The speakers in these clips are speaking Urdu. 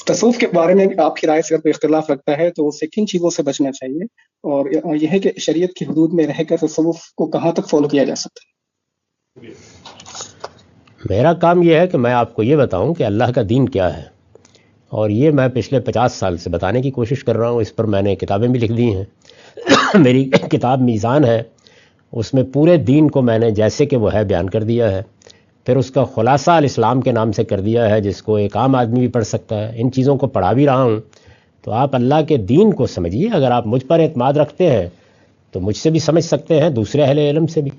تصوف کے بارے میں آپ کی رائے سے اگر کوئی اختلاف رکھتا ہے تو اسے کن چیزوں سے بچنا چاہیے، اور یہ ہے کہ شریعت کی حدود میں رہ کر تصوف کو کہاں تک فالو کیا جا سکتا ہے؟ میرا کام یہ ہے کہ میں آپ کو یہ بتاؤں کہ اللہ کا دین کیا ہے، اور یہ میں پچھلے 50 سال سے بتانے کی کوشش کر رہا ہوں. اس پر میں نے کتابیں بھی لکھ دی ہیں. میری کتاب میزان ہے، اس میں پورے دین کو میں نے جیسے کہ وہ ہے بیان کر دیا ہے. پھر اس کا خلاصہ الاسلام کے نام سے کر دیا ہے، جس کو ایک عام آدمی بھی پڑھ سکتا ہے. ان چیزوں کو پڑھا بھی رہا ہوں. تو آپ اللہ کے دین کو سمجھیے. اگر آپ مجھ پر اعتماد رکھتے ہیں تو مجھ سے بھی سمجھ سکتے ہیں، دوسرے اہل علم سے بھی.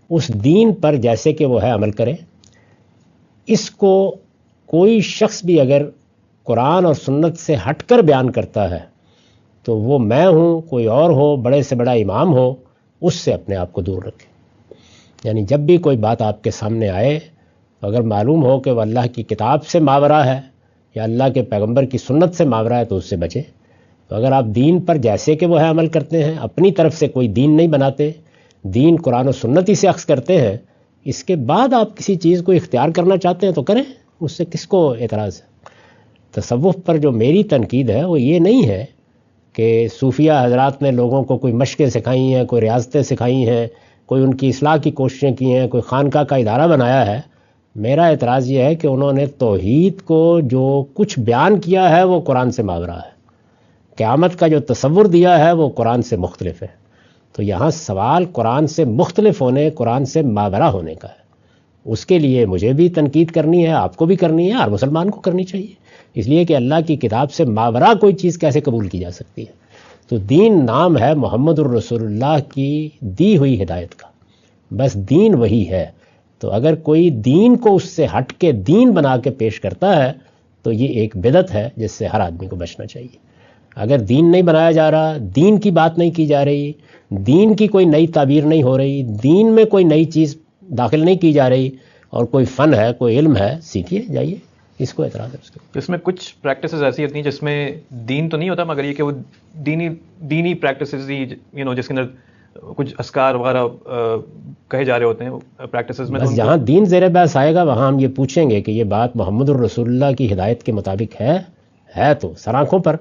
اس دین پر جیسے کہ وہ ہے عمل کریں. اس کو کوئی شخص بھی اگر قرآن اور سنت سے ہٹ کر بیان کرتا ہے تو وہ میں ہوں، کوئی اور ہو، بڑے سے بڑا امام ہو، اس سے اپنے آپ کو دور رکھیں. یعنی جب بھی کوئی بات آپ کے سامنے آئے، اگر معلوم ہو کہ وہ اللہ کی کتاب سے ماورا ہے یا اللہ کے پیغمبر کی سنت سے ماورا ہے تو اس سے بچیں. تو اگر آپ دین پر جیسے کہ وہ ہے عمل کرتے ہیں، اپنی طرف سے کوئی دین نہیں بناتے، دین قرآن و سنت ہی سے اخذ کرتے ہیں، اس کے بعد آپ کسی چیز کو اختیار کرنا چاہتے ہیں تو کریں، اس سے کس کو اعتراض ہے. تصوف پر جو میری تنقید ہے وہ یہ نہیں ہے کہ صوفیہ حضرات نے لوگوں کو کوئی مشقیں سکھائی ہیں، کوئی ریاضتیں سکھائی ہیں، کوئی ان کی اصلاح کی کوششیں کی ہیں، کوئی خانقاہ کا ادارہ بنایا ہے. میرا اعتراض یہ ہے کہ انہوں نے توحید کو جو کچھ بیان کیا ہے وہ قرآن سے ماورا ہے. قیامت کا جو تصور دیا ہے وہ قرآن سے مختلف ہے. تو یہاں سوال قرآن سے مختلف ہونے، قرآن سے ماورا ہونے کا ہے. اس کے لیے مجھے بھی تنقید کرنی ہے، آپ کو بھی کرنی ہے، ہر مسلمان کو کرنی چاہیے. اس لیے کہ اللہ کی کتاب سے ماورا کوئی چیز کیسے قبول کی جا سکتی ہے. تو دین نام ہے محمد الرسول اللہ کی دی ہوئی ہدایت کا، بس دین وہی ہے. تو اگر کوئی دین کو اس سے ہٹ کے دین بنا کے پیش کرتا ہے تو یہ ایک بدعت ہے جس سے ہر آدمی کو بچنا چاہیے. اگر دین نہیں بنایا جا رہا، دین کی بات نہیں کی جا رہی، دین کی کوئی نئی تعبیر نہیں ہو رہی، دین میں کوئی نئی چیز داخل نہیں کی جا رہی، اور کوئی فن ہے، کوئی علم ہے، سیکھیے، جائیے. اس کو اعتراض ہے. اس میں کچھ پریکٹسز ایسی ہوتی ہیں جس میں دین تو نہیں ہوتا، مگر یہ کہ وہ دینی پریکٹسز ہی جس کے اندر کچھ اذکار وغیرہ کہے جا رہے ہوتے ہیں پریکٹسز میں. بس جہاں دین زیر بحث آئے گا وہاں ہم یہ پوچھیں گے کہ یہ بات محمد الرسول اللہ کی ہدایت کے مطابق ہے تو سر آنکھوں پر،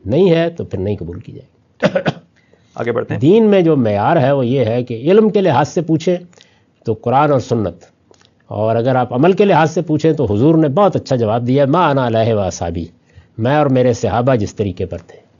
نہیں ہے تو پھر نہیں قبول کی جائے. آگے بڑھتے ہیں. دین میں جو معیار ہے وہ یہ ہے کہ علم کے لحاظ سے پوچھیں تو قرآن اور سنت، اور اگر آپ عمل کے لحاظ سے پوچھیں تو حضور نے بہت اچھا جواب دیا، ما انا علیہ و اصحابی، میں اور میرے صحابہ جس طریقے پر تھے.